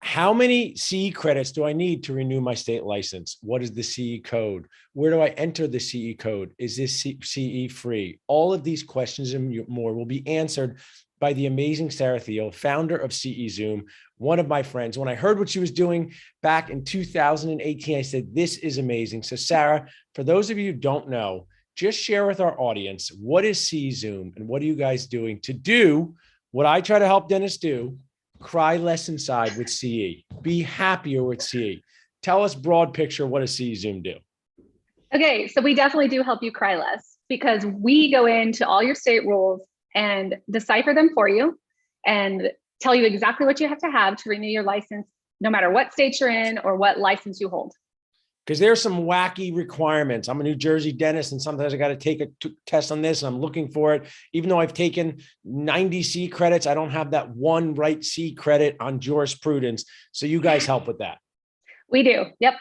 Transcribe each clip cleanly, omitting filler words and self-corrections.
How many CE credits do I need to renew my state license? What is the CE code? Where do I enter the CE code? Is this CE free? All of these questions and more will be answered by the amazing Sarah Thiel, founder of CE Zoom, one of my friends. When I heard what she was doing back in 2018, I said, this is amazing. So Sarah, for those of you who don't know, just share with our audience, what is CE Zoom and what are you guys doing to do what I try to help dentists do? Cry less inside with CE. Be happier with CE. Tell us broad picture, what does CE Zoom do? Okay, so we definitely do help you cry less because we go into all your state rules and decipher them for you and tell you exactly what you have to renew your license, no matter what state you're in or what license you hold. Because there's some wacky requirements. I'm a New Jersey dentist, and sometimes I got to take a test on this, and I'm looking for it. Even though I've taken 90 C credits, I don't have that one right C credit on jurisprudence. So you guys help with that. We do. Yep.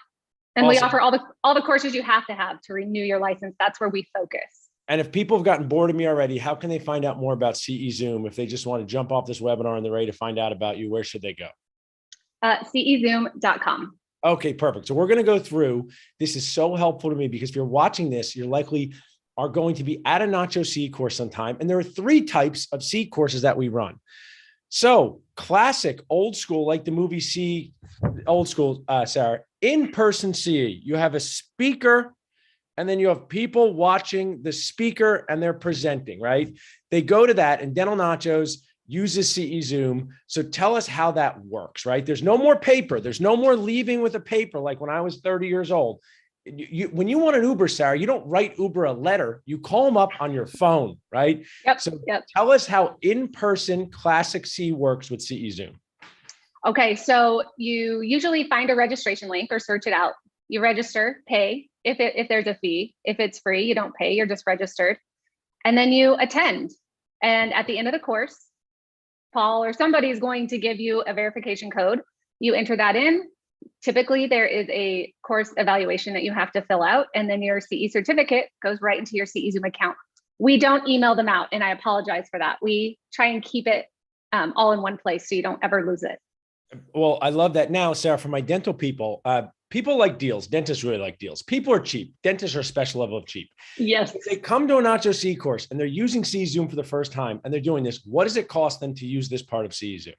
And Awesome. we offer all the courses you have to renew your license. That's where we focus. And if people have gotten bored of me already, how can they find out more about CE Zoom? If they just want to jump off this webinar and they're ready to find out about you, where should they go? cezoom.com. Okay, perfect. So we're going to go through. This is so helpful to me because if you're watching this, you're likely are going to be at a Nacho C course sometime. And there are 3 types of C courses that we run. So classic, old school, like the movie C, old school, Sarah, in-person CE. You have a speaker and then you have people watching the speaker and they're presenting, right? They go to that, and Dental Nachos uses CE Zoom. So tell us how that works, right? There's no more paper. There's no more leaving with a paper like when I was 30 years old. When you want an Uber, Sarah, you don't write Uber a letter. You call them up on your phone, right? Yep. So yep. Tell us how in-person classic C works with CE Zoom. Okay, so you usually find a registration link or search it out. You register, pay if there's a fee. If it's free, you don't pay, you're just registered. And then you attend. And at the end of the course, Paul or somebody is going to give you a verification code. You enter that in. Typically, there is a course evaluation that you have to fill out, and then your CE certificate goes right into your CE Zoom account. We don't email them out, and I apologize for that. We try and keep it all in one place so you don't ever lose it. Well, I love that. Now, Sarah, for my dental people, people like deals. Dentists really like deals. People are cheap. Dentists are a special level of cheap. Yes. If they come to a Nacho C course and they're using CE Zoom for the first time and they're doing this, what does it cost them to use this part of CE Zoom?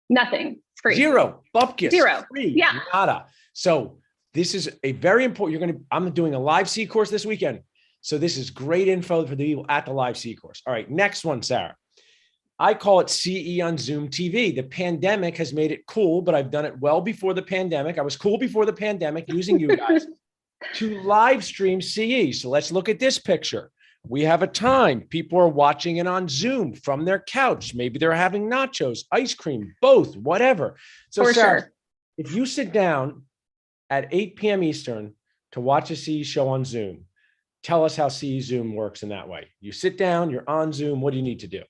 Nothing. It's free. Zero. Bupkis. Zero. Free. Yeah. Nada. So this is a very important, I'm doing a live C course this weekend. So this is great info for the people at the live C course. All right. Next one, Sarah. I call it CE on Zoom TV. The pandemic has made it cool, but I've done it well before the pandemic. I was cool before the pandemic using you guys to live stream CE. So let's look at this picture. We have a time. People are watching it on Zoom from their couch. Maybe they're having nachos, ice cream, both, whatever. So for Sarah, sure. If you sit down at 8 p.m. Eastern to watch a CE show on Zoom, tell us how CE Zoom works in that way. You sit down, you're on Zoom. What do you need to do?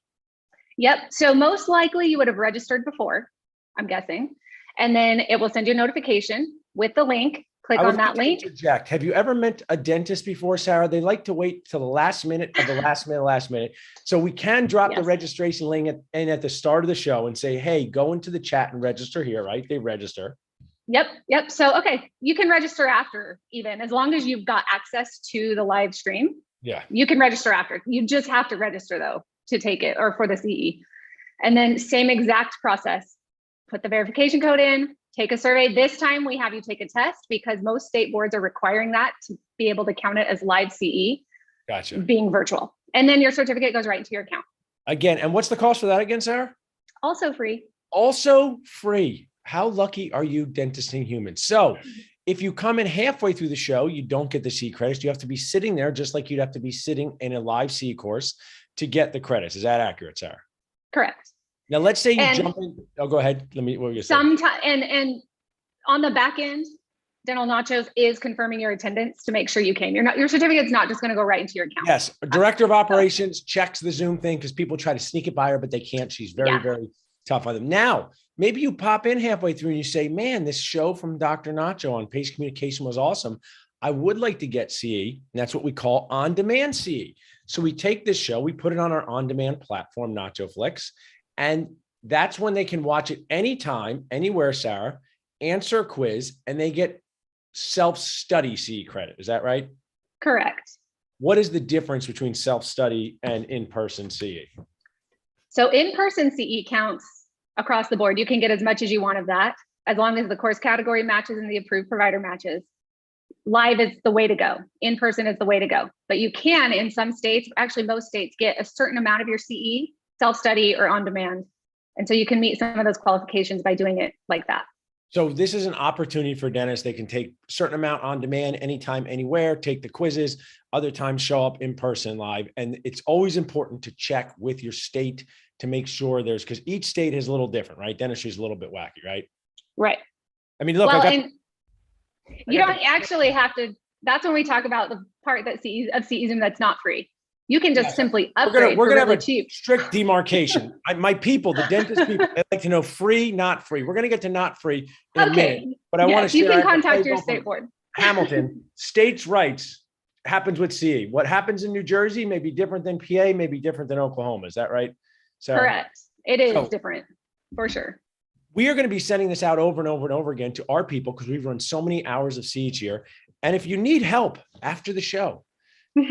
Yep. So most likely you would have registered before, I'm guessing. And then it will send you a notification with the link. Click on that link. Interject. Have you ever met a dentist before, Sarah? They like to wait till the last minute of the last minute. So we can drop the registration link at the start of the show and say, hey, go into the chat and register here, right? They register. Yep. So, okay, you can register after, even as long as you've got access to the live stream. Yeah. You can register after. You just have to register though to take it, or for the CE. And then same exact process. Put the verification code in, take a survey. This time we have you take a test because most state boards are requiring that to be able to count it as live CE. Gotcha. Being virtual. And then your certificate goes right into your account. Again, and what's the cost for that again, Sarah? Also free. Also free. How lucky are you, dentisting humans? So if you come in halfway through the show, you don't get the C credits. You have to be sitting there just like you'd have to be sitting in a live C course to get the credits. Is that accurate, Sarah? Correct. Now let's say you jump in. Oh, go ahead. What were you saying? Sometimes, and on the back end, Dental Nachos is confirming your attendance to make sure you came. Your certificate's not just going to go right into your account. Yes. Director of operations checks the Zoom thing because people try to sneak it by her, but they can't. She's very, very tough on them. Now, maybe you pop in halfway through and you say, man, this show from Dr. Nacho on Pace Communication was awesome. I would like to get CE. And that's what we call on-demand CE. So we take this show, we put it on our on-demand platform, NachoFlix, and That's when they can watch it anytime, anywhere, Sarah, answer a quiz, and they get self-study CE credit. Is that right? Correct. What is the difference between self-study and in-person CE? So in-person CE counts across the board. You can get as much as you want of that, as long as the course category matches and the approved provider matches. Live is the way to go. In-person is the way to go. But you can, in some states, actually most states, get a certain amount of your CE, self-study or on demand. And so you can meet some of those qualifications by doing it like that. So this is an opportunity for dentists. They can take a certain amount on demand, anytime, anywhere, take the quizzes, other times show up in person live. And it's always important to check with your state to make sure because each state is a little different, right? Dentistry is a little bit wacky, right? Right. I mean, look, you don't actually have to, that's when we talk about the part that CE Zoom that's not free. You can just simply upgrade. We're gonna have a cheap. strict demarcation. My people, the dentist people, they like to know free, not free. We're gonna get to not free in a minute, but I want to share. You can contact your state board. Hamilton, states' rights happens with CE. What happens in New Jersey may be different than PA, may be different than Oklahoma. Is that right? So, correct. It is different for sure. We are going to be sending this out over and over and over again to our people because we've run so many hours of CE each year. And if you need help after the show,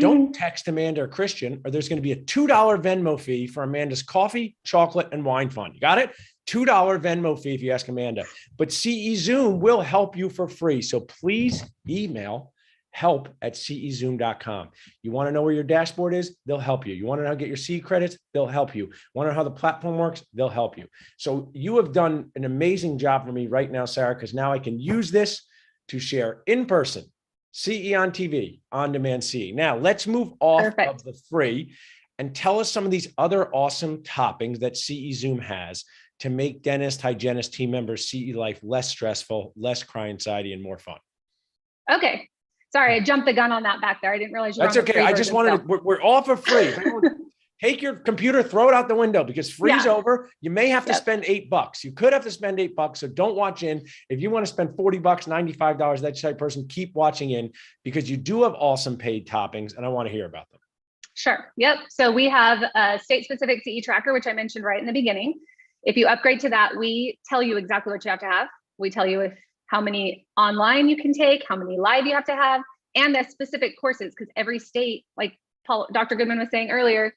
don't text Amanda or Christian, or there's going to be a $2 Venmo fee for Amanda's coffee, chocolate, and wine fund. You got it? $2 Venmo fee if you ask Amanda. But CE Zoom will help you for free. So please email help@cezoom.com. You want to know where your dashboard is? They'll help you. You want to know how to get your CE credits? They'll help you. Want to know how the platform works? They'll help you. So you have done an amazing job for me right now, Sarah, because now I can use this to share in person, CE on TV, on-demand CE. Now let's move off of the free and tell us some of these other awesome toppings that CE Zoom has to make dentist, hygienist, team members' CE life less stressful, less cry anxiety, and more fun. Okay. Sorry, I jumped the gun on that back there. I didn't realize you were That's okay. I just wanted to, we're all for free. Take your computer, throw it out the window because free's over. You may have to spend $8. You could have to spend $8. So don't watch in. If you want to spend $40, $95, that type of person, keep watching in because you do have awesome paid toppings and I want to hear about them. Sure. Yep. So we have a state-specific CE tracker, which I mentioned right in the beginning. If you upgrade to that, we tell you exactly what you have to have. We tell you how many online you can take, how many live you have to have, and the specific courses, because every state, like Dr. Goodman was saying earlier,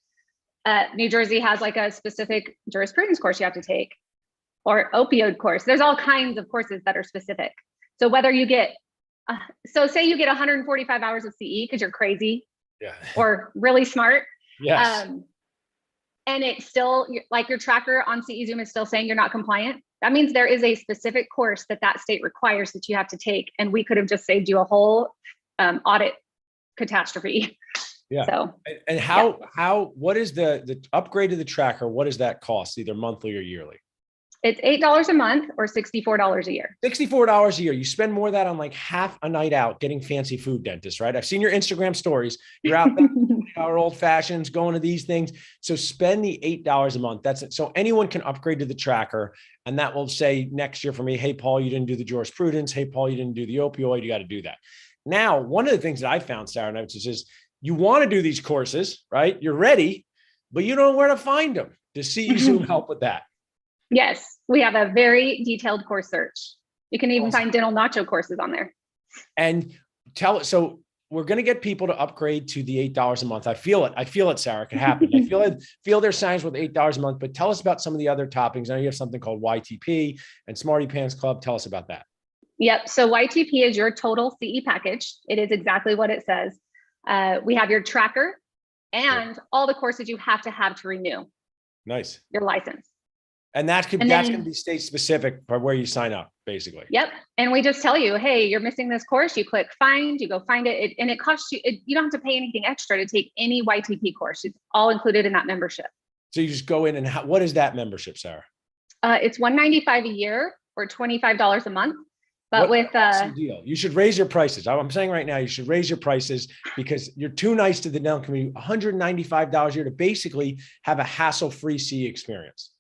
New Jersey has like a specific jurisprudence course you have to take, or opioid course. There's all kinds of courses that are specific. So whether you get, say you get 145 hours of CE because you're crazy or really smart. Yes. And it's still like your tracker on CE Zoom is still saying you're not compliant. That means there is a specific course that state requires that you have to take. And we could have just saved you a whole audit catastrophe. Yeah. So, and what is the upgrade to the tracker? What does that cost, either monthly or yearly? It's $8 a month or $64 a year. $64 a year. You spend more of that on like half a night out getting fancy food, dentist, right? I've seen your Instagram stories. You're out there, our old fashions, going to these things. So spend the $8 a month. That's it. So anyone can upgrade to the tracker, and that will say next year for me, hey, Paul, you didn't do the jurisprudence. Hey, Paul, you didn't do the opioid. You got to do that. Now, one of the things that I found, Sarah, and is you want to do these courses, right? You're ready, but you don't know where to find them. Does CE Zoom help with that? Yes, we have a very detailed course search. You can even find dental nacho courses on there. And so we're going to get people to upgrade to the $8 a month. I feel it, Sarah. It could happen. I feel their signs with $8 a month, but tell us about some of the other toppings. I know you have something called YTP and Smarty Pants Club. Tell us about that. Yep. So YTP is your total CE package. It is exactly what it says. We have your tracker and all the courses you have to renew. Nice. Your license. And that's going to be state specific for where you sign up, basically. Yep. And we just tell you, hey, you're missing this course. You click find, you go find it. And it costs you, you don't have to pay anything extra to take any YTP course. It's all included in that membership. So you just go in and what is that membership, Sarah? It's $195 a year or $25 a month. But with deal, you should raise your prices. I'm saying right now, you should raise your prices because you're too nice to the dental community. $195 a year to basically have a hassle-free CE experience.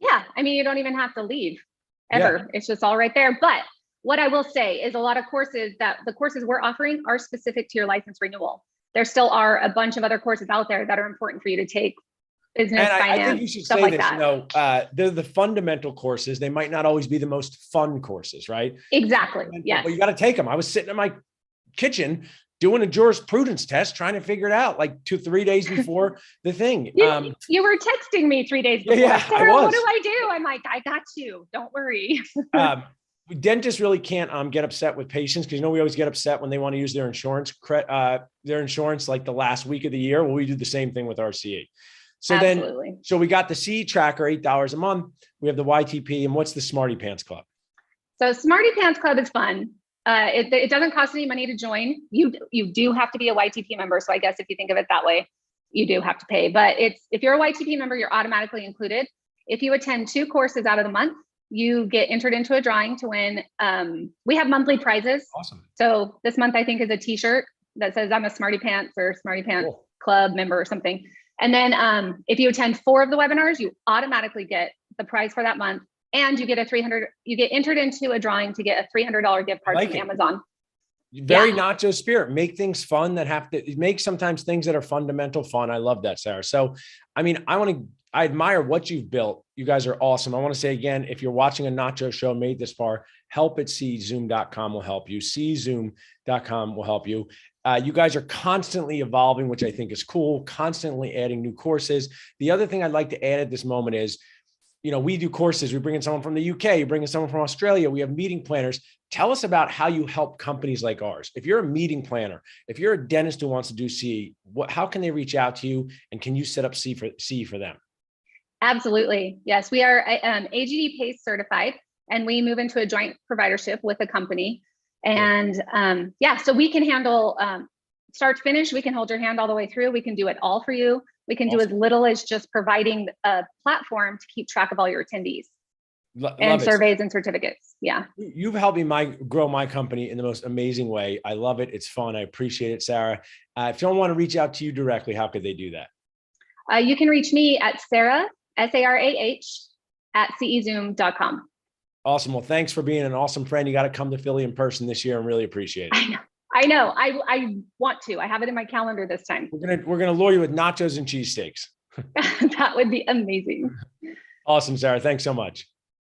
Yeah, I mean, you don't even have to leave ever. Yeah. It's just all right there. But what I will say is a lot of courses the courses we're offering are specific to your license renewal. There still are a bunch of other courses out there that are important for you to take business, And I think you finance, should stuff say like this, that. they're the fundamental courses. They might not always be the most fun courses, right? Exactly. Yes. But you got to take them. I was sitting in my kitchen doing a jurisprudence test, trying to figure it out like 2-3 days before the thing. You were texting me 3 days before. Yeah, Sarah, I was. what do I do? I'm like, I got you. Don't worry. Dentists really can't get upset with patients, because we always get upset when they want to use their insurance like the last week of the year. Well, we do the same thing with our CE. So Absolutely. so we got the CE tracker, $8 a month. We have the YTP, and what's the Smarty Pants Club? So Smarty Pants Club is fun. It doesn't cost any money to join. You do have to be a YTP member. So I guess if you think of it that way, you do have to pay. But if you're a YTP member, you're automatically included. If you attend 2 courses out of the month, you get entered into a drawing to win. We have monthly prizes. Awesome. So this month, I think, is a t-shirt that says I'm a Smarty Pants or Smarty Pants Club member or something. And then if you attend 4 of the webinars, you automatically get the prize for that month. And you get you get entered into a drawing to get a $300 gift card from Amazon. Very nacho spirit. Make things fun make sometimes things that are fundamental fun. I love that, Sarah. So, I mean, I admire what you've built. You guys are awesome. I want to say again, if you're watching a Nacho show made this far, help@czoom.com will help you. czoom.com will help you. You guys are constantly evolving, which I think is cool, constantly adding new courses. The other thing I'd like to add at this moment is, we do courses. We bring in someone from the UK, you bring in someone from Australia. We have meeting planners. Tell us about how you help companies like ours. If you're a meeting planner, if you're a dentist who wants to do CE, how can they reach out to you? And can you set up CE for them? Absolutely. Yes, we are AGD PACE certified, and we move into a joint providership with a company. And so we can handle start to finish. We can hold your hand all the way through. We can do it all for you. We can do as little as just providing a platform to keep track of all your attendees and surveys and certificates. Yeah. You've helped me grow my company in the most amazing way. I love it. It's fun. I appreciate it, Sarah. If someone want to reach out to you directly, how could they do that? You can reach me at Sarah, SARAH, at cezoom.com. Awesome. Well, thanks for being an awesome friend. You got to come to Philly in person this year and really appreciate it. I know. I want to. I have it in my calendar this time. We're gonna lure you with nachos and cheesesteaks. That would be amazing. Awesome, Sarah. Thanks so much.